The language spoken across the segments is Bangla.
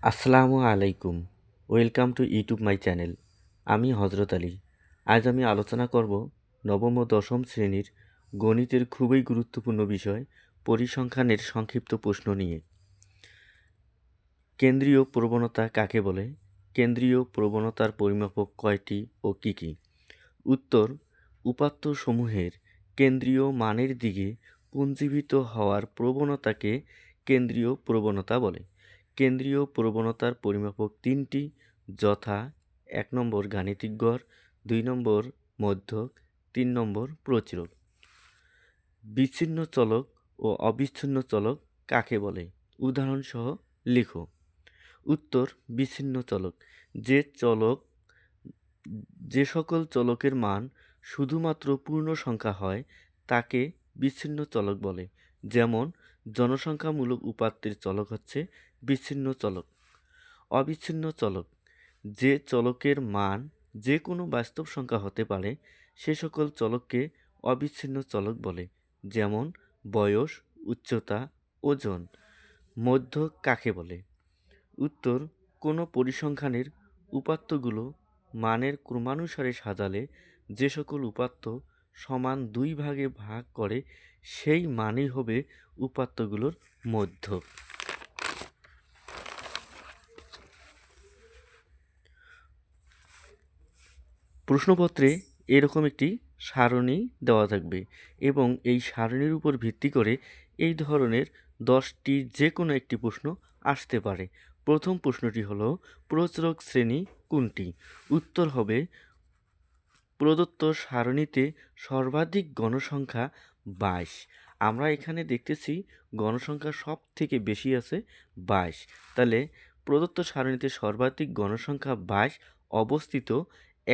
আসসালামু আলাইকুম। Welcome to YouTube my channel. আমি হজরত আলী। আজ আমি আলোচনা করব নবম ও দশম শ্রেণীর গণিতের খুবই গুরুত্বপূর্ণ বিষয় পরিসংখ্যানের সংক্ষিপ্ত প্রশ্ন নিয়ে। কেন্দ্রীয় প্রবণতা কাকে বলে? কেন্দ্রীয় প্রবণতার পরিমাপক কয়টি ও কী কী? উত্তর: উপাত্তসমূহের কেন্দ্রীয় মানের দিকে পুঞ্জীভূত হওয়ার প্রবণতাকে কেন্দ্রীয় প্রবণতা বলে। কেন্দ্রীয় প্রবণতার পরিমাপক তিনটি, যথা: 1 নম্বর গাণিতিক গড়, 2 নম্বর মধ্যক, 3 নম্বর প্রচুরক। বিচ্ছিন্ন চলক ও অবিচ্ছিন্ন চলক কাকে বলে? উদাহরণসহ লিখো। উত্তর: বিচ্ছিন্ন চলক যে সকল চলকের মান শুধুমাত্র পূর্ণ সংখ্যা হয় তাকে বিচ্ছিন্ন চলক বলে। যেমন, জনসংখ্যামূলক উপাত্তের চলক হচ্ছে বিচ্ছিন্ন চলক। অবিচ্ছিন্ন চলক: যে চলকের মান যে কোনো বাস্তব সংখ্যা হতে পারে সে সকল চলককে অবিচ্ছিন্ন চলক বলে। যেমন, বয়স, উচ্চতা, ওজন। মধ্যক কাকে বলে? উত্তর: কোনো পরিসংখ্যানের উপাত্তগুলো মানের ক্রমানুসারে সাজালে যে সকল উপাত্ত সমান 2 ভাগে ভাগ করে সেই মানই হবে উপাত্তগুলোর মধ্যক। প্রশ্নপত্রে এরকম একটি সারণী দেওয়া থাকবে এবং এই সারণীর উপর ভিত্তি করে এই ধরনের 10টি যে কোনো একটি প্রশ্ন আসতে পারে। প্রথম প্রশ্নটি হলো, প্রচুরক শ্রেণী কোনটি? উত্তর হবে, প্রদত্ত সারণীতে সর্বাধিক গণসংখ্যা 22। আমরা এখানে দেখতেছি গণসংখ্যা সব থেকে বেশি আছে 22। তাহলে প্রদত্ত সারণীতে সর্বাধিক গণসংখ্যা 22 অবস্থিত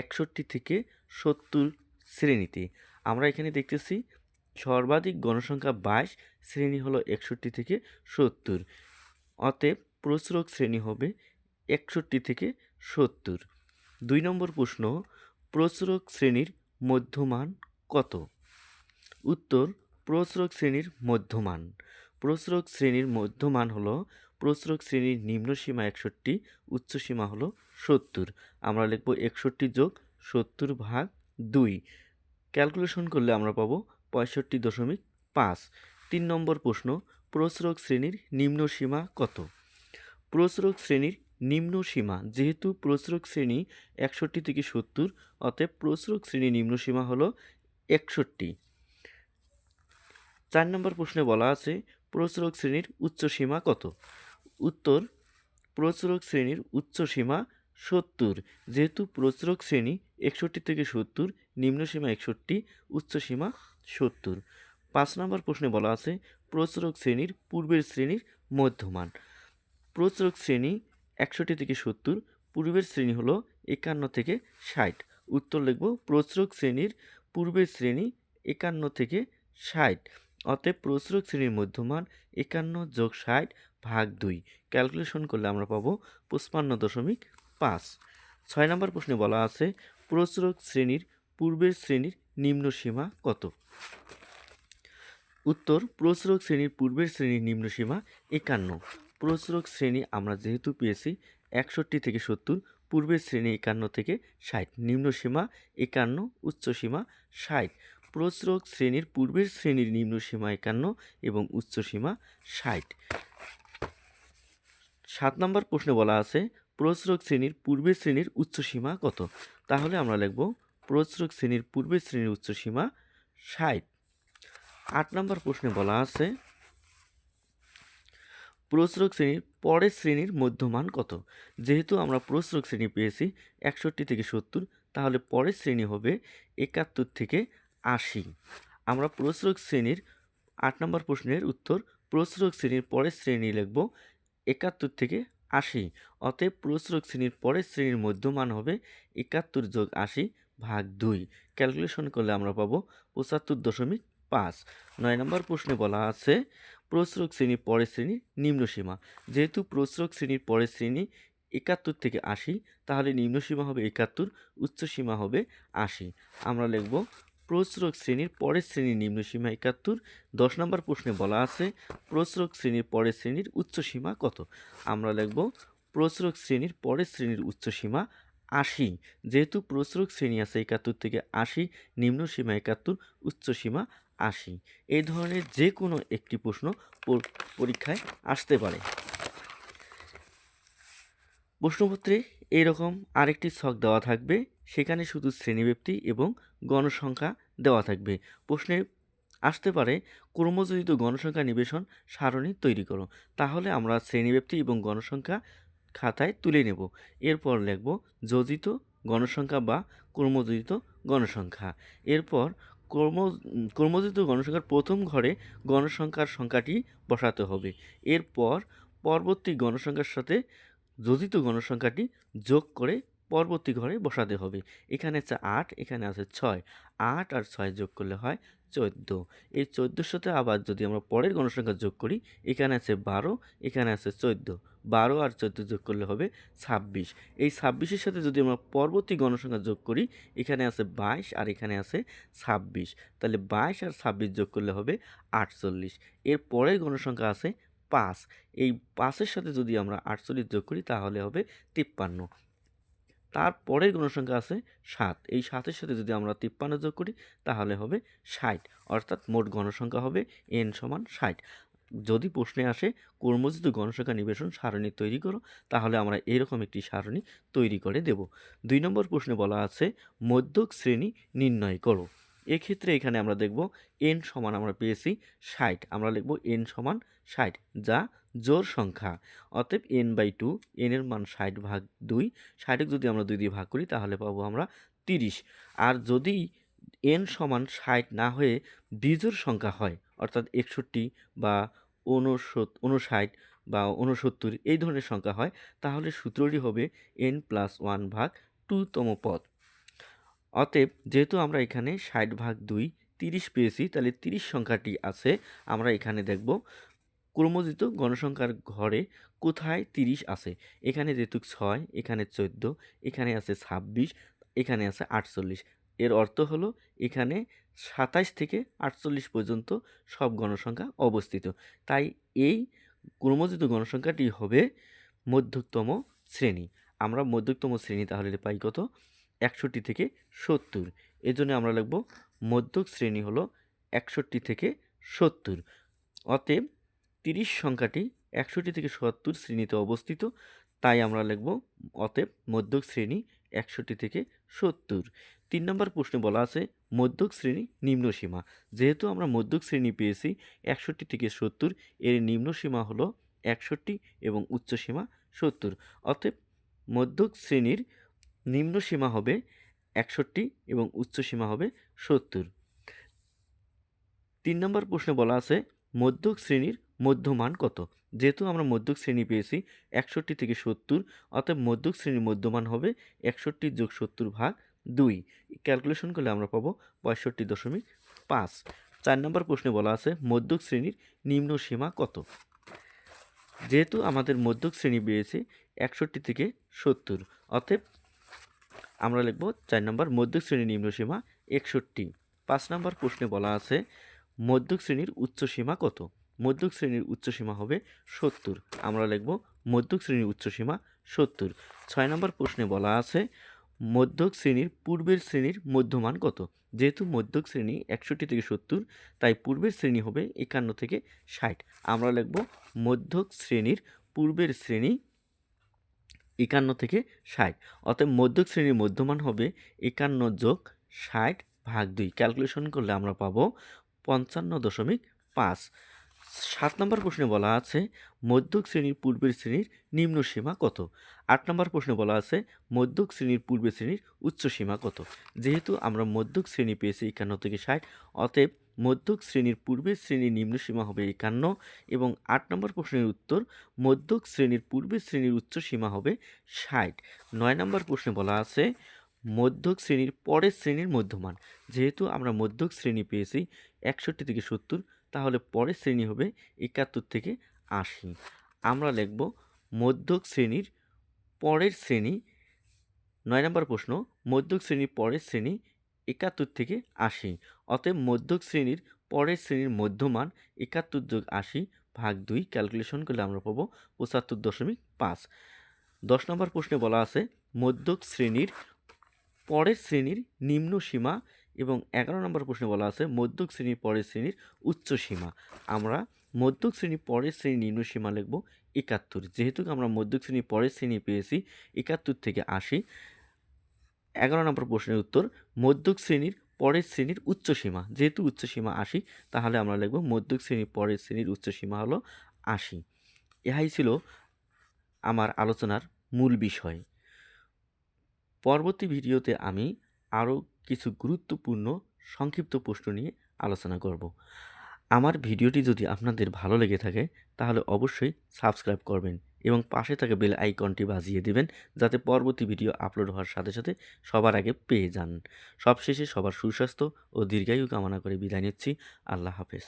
61 থেকে 70 শ্রেণীতে। আমরা এখানে দেখতেছি সর্বাধিক গণসংখ্যা 22, শ্রেণী হলো 61 থেকে 70। অতএব প্রচুরক শ্রেণী হবে 61 থেকে 70। 2 নম্বর প্রশ্ন, প্রচুরক শ্রেণীর মধ্যমান কত? উত্তর: প্রচুরক শ্রেণীর মধ্যমান। প্রচুরক শ্রেণীর মধ্যমান হলো প্রচুরক শ্রেণীর নিম্নসীমা 61, উচ্চসীমা হলো 70। আমরা লিখব 61 যোগ 70 ভাগ 2। ক্যালকুলেশন করলে আমরা পাবো 65.5। 3 নম্বর প্রশ্ন, প্রচুরক শ্রেণীর নিম্নসীমা কত? প্রচুরক শ্রেণীর নিম্নসীমা, যেহেতু প্রচুরক শ্রেণী 61 থেকে 70, অতএব প্রচুরক শ্রেণীর নিম্নসীমা হলো 61। 4 নম্বর প্রশ্নে বলা আছে, প্রচুরক শ্রেণীর উচ্চসীমা কত? উত্তর: প্রচুরক শ্রেণীর উচ্চসীমা 70। যেহেতু প্রচুরক শ্রেণী 61 থেকে 70, নিম্নসীমা 61, উচ্চসীমা 70। 5 নম্বর প্রশ্নে বলা আছে, প্রচুরক শ্রেণীর পূর্বের শ্রেণীর মধ্যমান। প্রচুরক শ্রেণী 61 থেকে 70, পূর্বের শ্রেণী হলো 51 থেকে 60। উত্তর লিখব, প্রচুরক শ্রেণীর পূর্বের শ্রেণী 51 থেকে 60। অতএব প্রচুরক শ্রেণীর মধ্যমান 51 যোগ 60 ভাগ 2। ক্যালকুলেশন করলে আমরা পাবো 55.5। 6 নম্বর প্রশ্নে বলা আছে, প্রচুরক শ্রেণীর পূর্বের শ্রেণীর নিম্নসীমা কত? উত্তর: প্রচুরক শ্রেণীর পূর্বের শ্রেণীর নিম্নসীমা 51। প্রচুরক শ্রেণী আমরা যেহেতু পেয়েছি 61 থেকে 70, পূর্বের শ্রেণী 51 থেকে 60, নিম্নসীমা 51, উচ্চসীমা 60। প্রচুরক শ্রেণীর পূর্বের শ্রেণীর নিম্নসীমা 51 এবং উচ্চসীমা 60। 7 নম্বর প্রশ্নে বলা আছে, প্রচুরক শ্রেণীর পূর্বের শ্রেণীর উচ্চসীমা কত? তাহলে আমরা লিখব, প্রচুরক শ্রেণীর পূর্বের শ্রেণীর উচ্চসীমা 60। 8 নম্বর প্রশ্নে বলা আছে, প্রচুরক শ্রেণীর পরের শ্রেণীর মধ্যমান কত? যেহেতু আমরা প্রচুরক শ্রেণী পেয়েছি 61 থেকে 70, তাহলে পরের শ্রেণী হবে 71 থেকে 80। আমরা প্রচুরক শ্রেণীর 8 নম্বর প্রশ্নের উত্তর, প্রচুরক শ্রেণীর পরের শ্রেণী লিখব 71 থেকে 80। অতএব প্রচুরক শ্রেণীর পরের শ্রেণীর মধ্যমান হবে 71 যোগ 80 ভাগ 2। ক্যালকুলেশন করলে আমরা পাবো 75.5। 9 নম্বর প্রশ্নে বলা আছে, প্রচুরক শ্রেণীর পরের শ্রেণীর নিম্নসীমা। যেহেতু প্রচুরক শ্রেণীর পরের শ্রেণী 71 থেকে 80, তাহলে নিম্নসীমা হবে 71, উচ্চসীমা হবে 80। আমরা লিখব, প্রচুরক শ্রেণীর পরের শ্রেণীর নিম্নসীমা 71। 10 নম্বর প্রশ্নে বলা আছে, প্রচুরক শ্রেণীর পরের শ্রেণীর উচ্চসীমা কত? আমরা লিখব, প্রচুরক শ্রেণীর পরের শ্রেণীর উচ্চসীমা ৮০। যেহেতু প্রচুরক শ্রেণী আছে ৭১ থেকে ৮০, নিম্ন সীমা ৭১, উচ্চ সীমা ৮০। এই ধরনের যে কোনো একটি প্রশ্ন পরীক্ষায় আসতে পারে। প্রশ্নপত্রে এইরকম আরেকটি ছক দেওয়া থাকবে, সেখানে শুধু শ্রেণীব্যাপ্তি এবং গণসংখ্যা দেওয়া থাকবে। প্রশ্নে আসতে পারে ক্রমযোজিত গণসংখ্যা নিবেশন সারণী তৈরি করো। তাহলে আমরা শ্রেণীব্যাপ্তি এবং গণসংখ্যা খাতায় তুলে নেব। এরপর লিখব যোজিত গণসংখ্যা বা ক্রমযোজিত গণসংখ্যা। এরপর ক্রমযোজিত গণসংখ্যার প্রথম ঘরে গণসংখ্যার সংখ্যাটি বসাতে হবে। এরপর পরবর্তী গণসংখ্যার সাথে যোজিত গণসংখ্যাটি যোগ করে পরবর্তী ঘরে বসাতে হবে। এখানে আছে ৮, এখানে আছে ৬। ৮ আর ৬ যোগ করলে হয় ১৪। এই ১৪-র সাথে আবার যদি আমরা পরের গণসংখ্যা যোগ করি, এখানে আছে ১২, এখানে আছে ১৪। ১২ আর ১৪ যোগ করলে হবে ২৬। এই ২৬-এর সাথে যদি আমরা পরবর্তী গণসংখ্যা যোগ করি, এখানে আছে ২২ আর এখানে আছে ২৬। তাহলে ২২ আর ২৬ যোগ করলে হবে ৪৮। এর পরের গণসংখ্যা আছে ৫। এই ৫-এর সাথে যদি আমরা ৪৮ যোগ করি তাহলে হবে ৫৩। তারপরের গণসংখ্যা আছে ৭। এই ৭-এর সাথে যদি আমরা ৫৩ যোগ করি তাহলে হবে ৬০। অর্থাৎ মোট গণসংখ্যা হবে n সমান ৬০। যদি প্রশ্নে আসে ক্রমযোজিত গণসংখ্যা নিবেশন সারণী তৈরি করো, তাহলে আমরা এরকম একটি সারণী তৈরি করে দেব। ২ নম্বর প্রশ্নে বলা আছে মধ্যক শ্রেণী নির্ণয় করো। এক্ষেত্রে এখানে আমরা দেখব n সমান আমরা পেয়েছি ৬০। আমরা লিখব n সমান ৬০, যা জোড় সংখ্যা। অতএব n/2, n এর মান ৬০ ভাগ ২। ৬০ যদি আমরা ২ দিয়ে ভাগ করি তাহলে পাবো আমরা ৩০। আর যদি n সমান ৬০ না হয়ে বিজোড় সংখ্যা হয়, অর্থাৎ ৬১ বা ৫৯ বা ৬৯ এই ধরনের সংখ্যা হয়, তাহলে সূত্রটি হবে n+1 ভাগ 2তম পদ। অতএব যেহেতু আমরা এখানে ৬০ ভাগ ২ ৩০ পেয়েছি, তাহলে ৩০ সংখ্যাটি আছে। আমরা এখানে দেখব ক্রমযোজিত গণসংখ্যার ঘরে কোথায় ৩০ আছে। এখানে যেহেতু ৬, এখানে ১৪, এখানে আছে ২৬, এখানে আছে ৪৮। এর অর্থ হলো এখানে ২৭ থেকে ৪৮ পর্যন্ত সব গণসংখ্যা অবস্থিত। তাই এই ক্রমযোজিত গণসংখ্যাটি হবে মধ্যকতম শ্রেণী। আমরা মধ্যকতম শ্রেণী তাহলে পাই কত? ৬১ থেকে ৭০। এজন্য আমরা লিখব মধ্যক শ্রেণী হলো ৬১ থেকে ৭০। অতএব ৩০ সংখ্যাটি ৬১ থেকে ৭০ শ্রেণীতে অবস্থিত, তাই আমরা লিখব অতএব মধ্যক শ্রেণী ৬১ থেকে ৭০। ৩ নম্বর প্রশ্নে বলা আছে মধ্যক শ্রেণী নিম্ন সীমা। যেহেতু আমরা মধ্যক শ্রেণী পেয়েছি ৬১ থেকে ৭০, এর নিম্ন সীমা হলো ৬১ এবং উচ্চ সীমা ৭০। অতএব মধ্যক শ্রেণীর নিম্ন সীমা হবে ৬১ এবং উচ্চ সীমা হবে ৭০। ৩ নম্বর প্রশ্নে বলা আছে মধ্যক শ্রেণীর মধ্যমান কত। যেহেতু আমরা মধ্যক শ্রেণী পেয়েছি ৬১ থেকে ৭০, অতএব মধ্যক শ্রেণীর মধ্যমান হবে ৬১ যোগ ৭০ ভাগ ২। ক্যালকুলেশন করলে আমরা পাবো ৬৫.৫। ৪ নম্বর প্রশ্নে বলা আছে মধ্যক শ্রেণীর নিম্ন সীমা কত। যেহেতু আমাদের মধ্যক শ্রেণী পেয়েছে ৬১ থেকে ৭০, অতএব আমরা লিখব ৪ নম্বর মধ্যক শ্রেণীর নিম্ন সীমা ৬১। ৫ নম্বর প্রশ্নে বলা আছে মধ্যক শ্রেণীর উচ্চ সীমা কত। মধ্যক শ্রেণীর উচ্চ সীমা হবে ৭০। আমরা লিখব মধ্যক শ্রেণীর উচ্চ সীমা ৭০। ৬ নম্বর প্রশ্নে বলা আছে মধ্যক শ্রেণীর পূর্বের শ্রেণীর মধ্যমান কত। যেহেতু মধ্যক শ্রেণী ৬১ থেকে ৭০, তাই পূর্বের শ্রেণী হবে ৫১ থেকে ৬০। আমরা লিখব মধ্যক শ্রেণীর পূর্বের শ্রেণী ৫১ থেকে ৬০। অতএব মধ্যক শ্রেণীর মধ্যমান হবে ৫১ যোগ ৬০ ভাগ ২। ক্যালকুলেশন করলে আমরা পাবো ৫৫.৫। ৭ নম্বর প্রশ্নে বলা আছে মধ্যক শ্রেণীর পূর্বের শ্রেণীর নিম্ন সীমা কত। ৮ নম্বর প্রশ্নে বলা আছে মধ্যক শ্রেণীর পূর্বের শ্রেণীর উচ্চ সীমা কত। যেহেতু আমরা মধ্যক শ্রেণী পেয়েছি ৫১ থেকে ৬০, অতএব মধ্যক শ্রেণীর পূর্বের শ্রেণীর নিম্ন সীমা হবে ৫১ এবং ৮ নম্বর প্রশ্নের উত্তর মধ্যক শ্রেণীর পূর্বের শ্রেণীর উচ্চ সীমা হবে ৬০। ৯ নম্বর প্রশ্নে বলা আছে মধ্যক শ্রেণীর পরের শ্রেণীর মধ্যমান। যেহেতু আমরা মধ্যক শ্রেণী পেয়েছি ৬১ থেকে ৭০, তাহলে পরের শ্রেণী হবে ৭১ থেকে ৮০। আমরা লিখব মধ্যক শ্রেণীর পরের শ্রেণী। ৯ নম্বর প্রশ্ন মধ্যক শ্রেণীর পরের শ্রেণী ৭১ থেকে ৮০। অতএব মধ্যক শ্রেণীর পরের শ্রেণীর মধ্যমান ৭১ যোগ ৮০ ভাগ ২। ক্যালকুলেশন করলে আমরা পাবো ৭৫.৫। 10 নম্বর প্রশ্নে বলা আছে মধ্যক শ্রেণীর পরের শ্রেণীর নিম্ন সীমা এবং 11 নম্বর প্রশ্নে বলা আছে মধ্যক শ্রেণীর পরের শ্রেণীর উচ্চ সীমা। আমরা মধ্যক শ্রেণী পরের শ্রেণীর নিম্ন সীমা লিখব 71। যেহেতু আমরা মধ্যক শ্রেণীর পরের শ্রেণী পেয়েছি 71 থেকে 80। 11 নম্বর প্রশ্নের উত্তর মধ্যক শ্রেণীর পরের শ্রেণীর উচ্চ সীমা। যেহেতু উচ্চ সীমা 80, তাহলে আমরা লিখব মধ্যক শ্রেণীর পরের শ্রেণীর উচ্চ সীমা হলো 80। ইহাই ছিল আমার আলোচনার মূল বিষয়। পরবর্তী ভিডিওতে আমি আরও কিছু গুরুত্বপূর্ণ সংক্ষিপ্ত প্রশ্ন নিয়ে আলোচনা করব। আমার ভিডিওটি যদি আপনাদের ভালো লেগে থাকে তাহলে অবশ্যই সাবস্ক্রাইব করবেন এবং পাশে থাকা বেল আইকনটি বাজিয়ে দেবেন, যাতে পরবর্তী ভিডিও আপলোড হওয়ার সাথে সাথে সবার আগে পেয়ে যান। সবশেষে সবার সুস্বাস্থ্য ও দীর্ঘায়ু কামনা করে বিদায় নিচ্ছি। আল্লাহ হাফেজ।